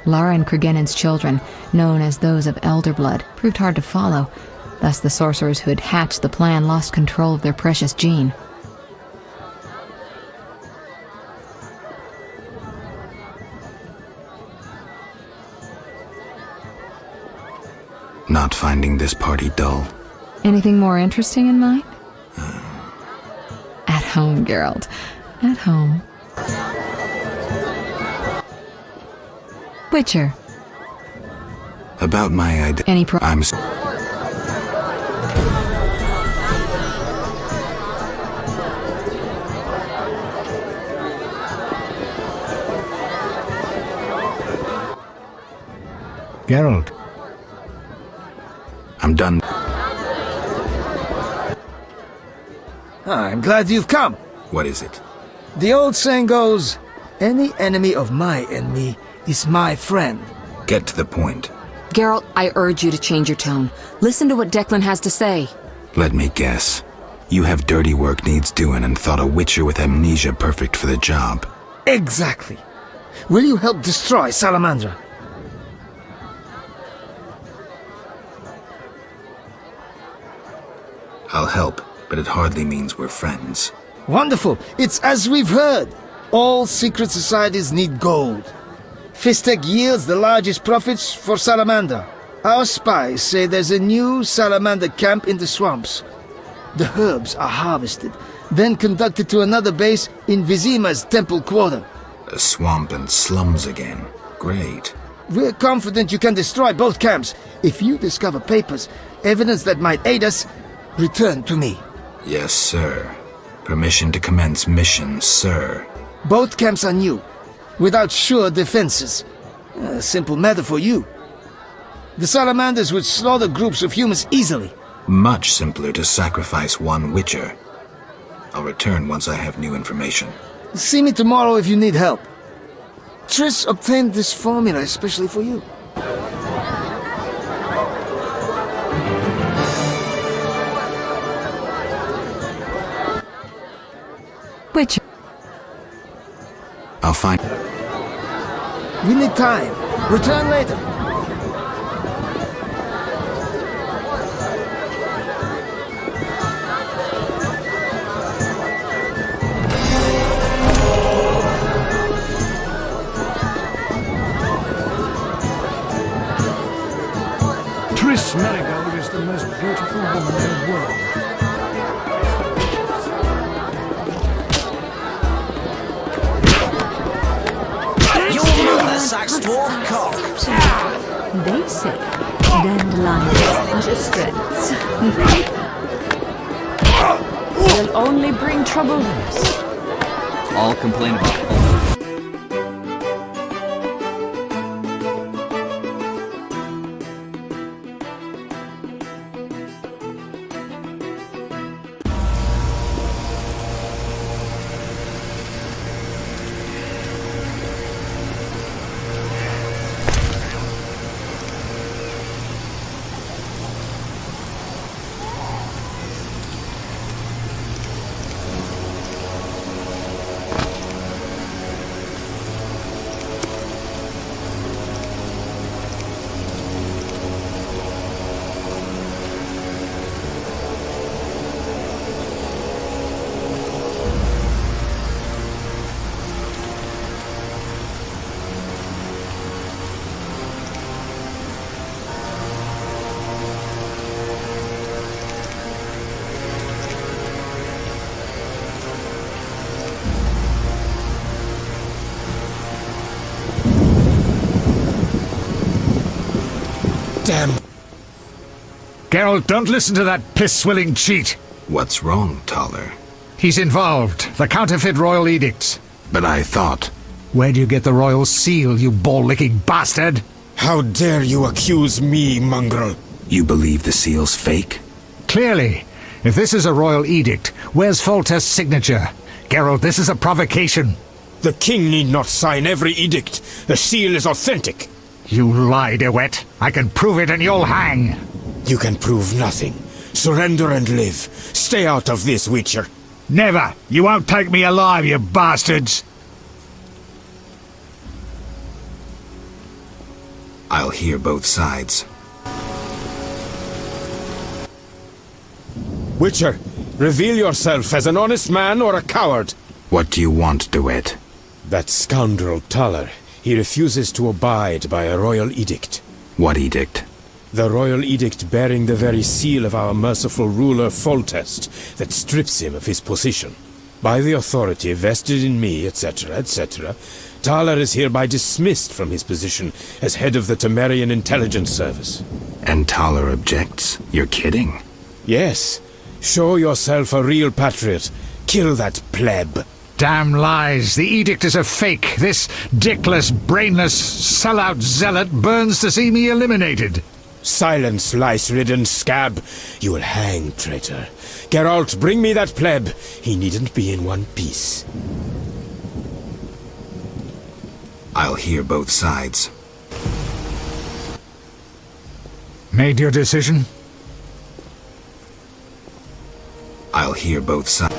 Lara and Cregennan's children, known as those of Elder Blood, proved hard to follow. Thus the sorcerers who had hatched the plan lost control of their precious gene. Not finding this party dull? Anything more interesting in mind? At home, Geralt. At home. Witcher. About my idea. I'm. Geralt. I'm done. I'm glad you've come. What is it? The old saying goes, any enemy of my enemy is my friend. Get to the point. Geralt, I urge you to change your tone. Listen to what Declan has to say. Let me guess. You have dirty work needs doing and thought a witcher with amnesia perfect for the job. Exactly. Will you help destroy Salamandra? I'll help, but it hardly means we're friends. Wonderful. It's as we've heard. All secret societies need gold. Fistek yields the largest profits for Salamander. Our spies say there's a new Salamander camp in the swamps. The herbs are harvested, then conducted to another base in Vizima's temple quarter. A swamp and slums again. Great. We're confident you can destroy both camps. If you discover papers, evidence that might aid us, return to me. Yes, sir. Permission to commence mission, sir. Both camps are new, without sure defenses. A simple matter for you. The Salamanders would slaughter groups of humans easily. Much simpler to sacrifice one witcher. I'll return once I have new information. See me tomorrow if you need help. Triss obtained this formula especially for you. Witcher. I'll find... We need time. Return later. Triss Merigold is the most beautiful woman in the world. They say dandelions are strengths. Will only bring trouble. All complain about Damn. Geralt, don't listen to that piss-swilling cheat. What's wrong, Taller? He's involved. The counterfeit royal edicts. But I thought... Where do you get the royal seal, you ball-licking bastard? How dare you accuse me, mongrel? You believe the seal's fake? Clearly. If this is a royal edict, where's Foltest's signature? Geralt, this is a provocation. The king need not sign every edict. The seal is authentic. You lie, DeWitt. I can prove it and you'll hang. You can prove nothing. Surrender and live. Stay out of this, Witcher. Never. You won't take me alive, you bastards. I'll hear both sides. Witcher, reveal yourself as an honest man or a coward. What do you want, DeWitt? That scoundrel Taller. He refuses to abide by a royal edict. What edict? The royal edict bearing the very seal of our merciful ruler Foltest that strips him of his position. By the authority vested in me, etc., etc., Thaler is hereby dismissed from his position as head of the Temerian Intelligence Service. And Thaler objects? You're kidding? Yes. Show yourself a real patriot. Kill that pleb. Damn lies! The edict is a fake! This dickless, brainless, sellout zealot burns to see me eliminated! Silence, lice-ridden scab! You will hang, traitor. Geralt, bring me that pleb. He needn't be in one piece. I'll hear both sides. Made your decision? I'll hear both sides.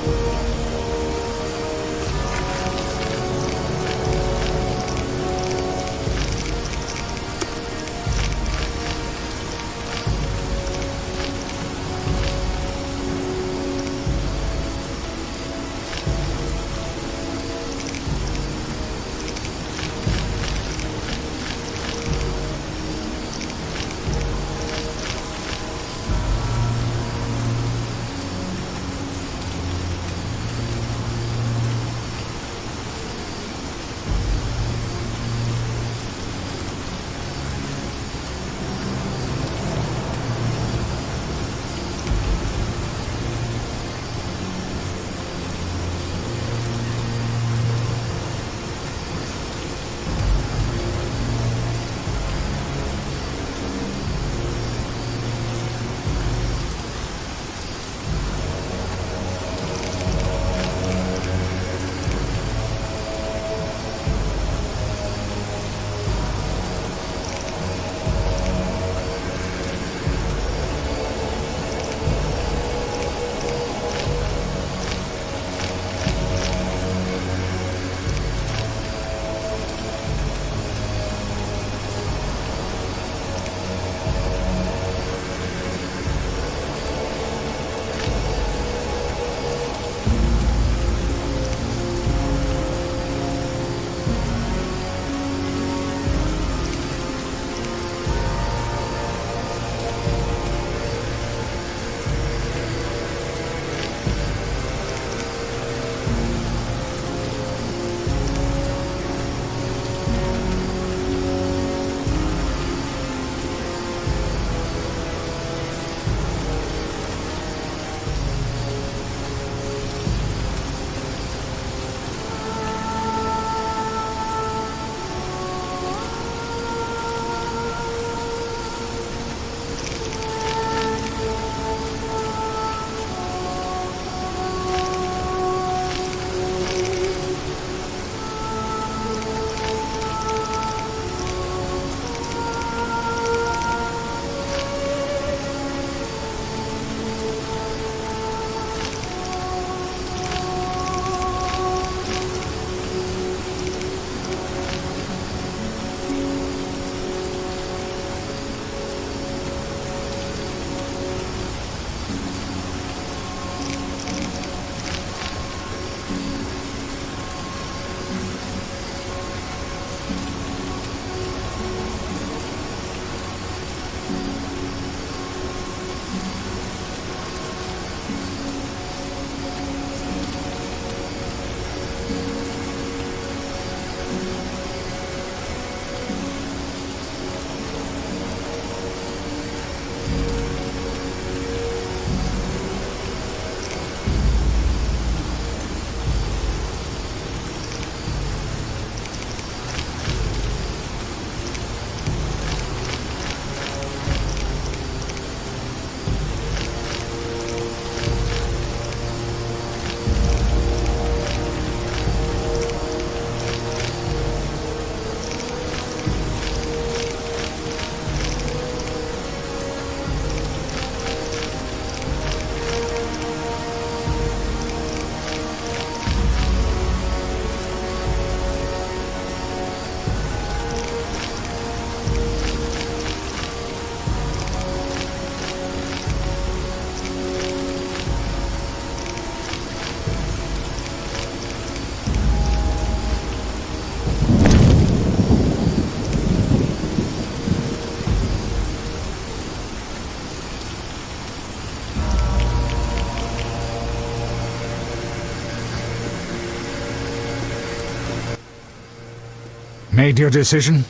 Made your decision?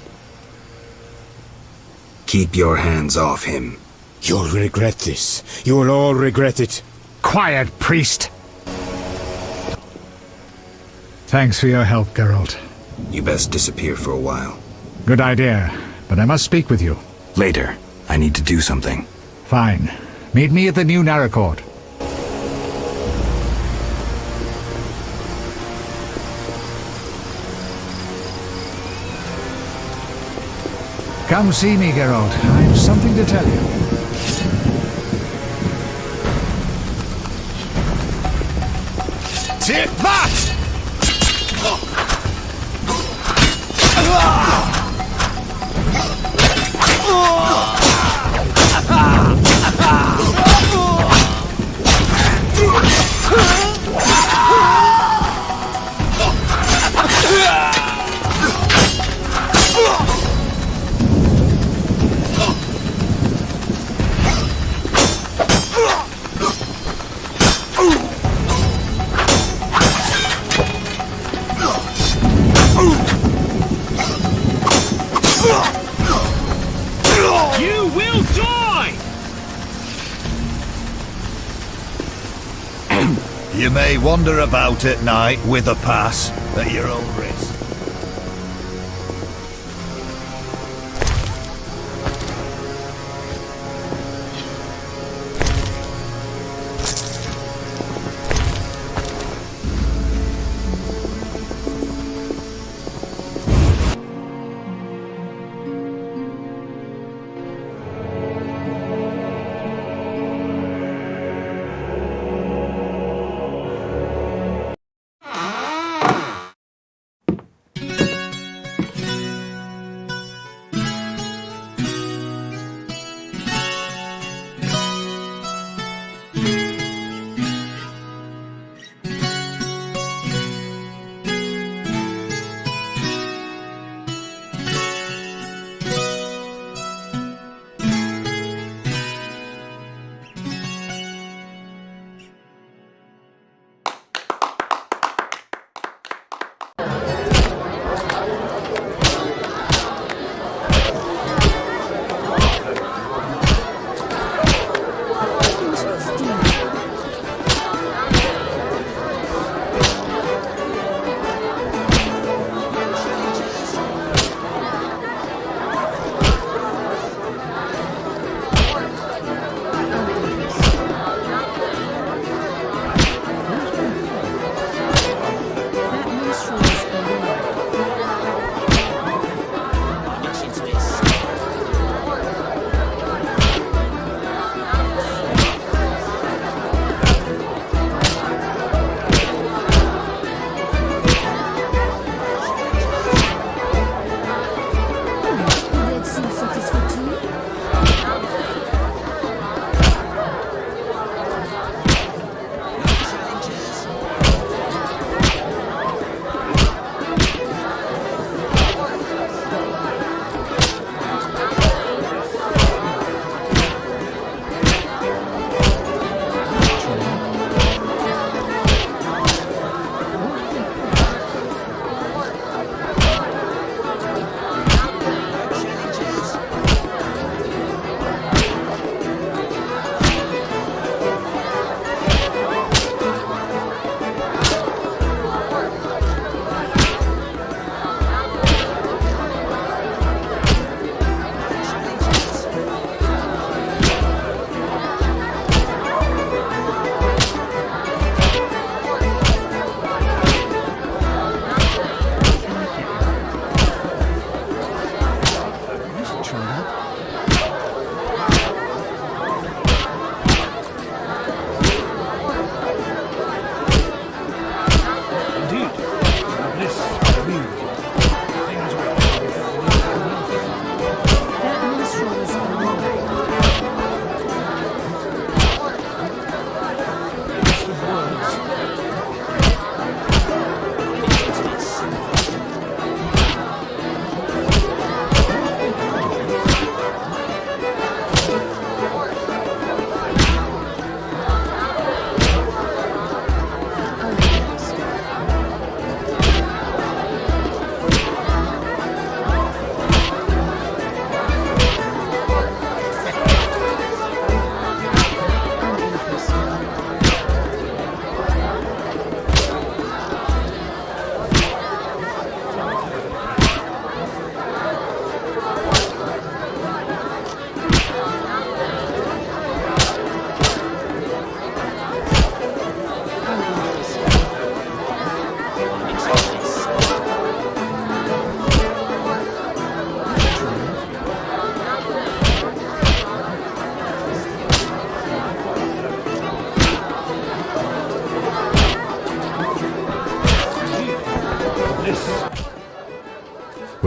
Keep your hands off him. You'll regret this. You will all regret it. Quiet, priest! Thanks for your help, Geralt. You best disappear for a while. Good idea, but I must speak with you. Later. I need to do something. Fine. Meet me at the new Narracourt. Come see me, Geralt. I've something to tell you. Take that! You will die! You may wander about at night with a pass at your own risk.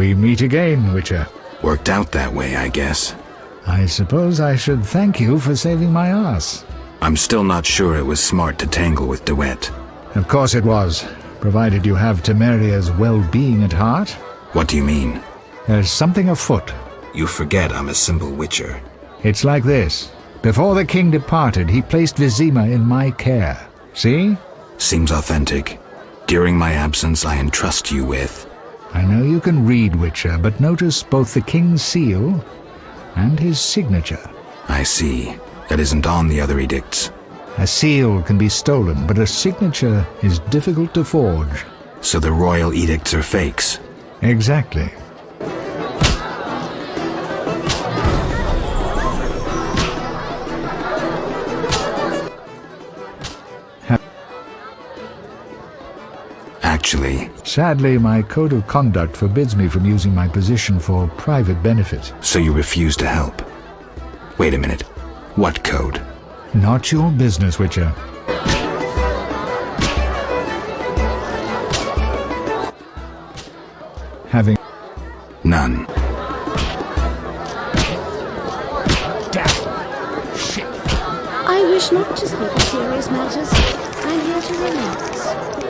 We meet again, Witcher. Worked out that way, I guess. I suppose I should thank you for saving my ass. I'm still not sure it was smart to tangle with DeWitt. Of course it was, provided you have Temeria's well-being at heart. What do you mean? There's something afoot. You forget I'm a simple Witcher. It's like this. Before the king departed, he placed Vizima in my care. See? Seems authentic. During my absence, I entrust you with... I know you can read, Witcher, but notice both the king's seal and his signature. I see. That isn't on the other edicts. A seal can be stolen, but a signature is difficult to forge. So the royal edicts are fakes? Exactly. Actually... Sadly, my code of conduct forbids me from using my position for private benefit. So you refuse to help? Wait a minute. What code? Not your business, Witcher. Having... None. I wish not to speak of serious matters. I'm here to relax.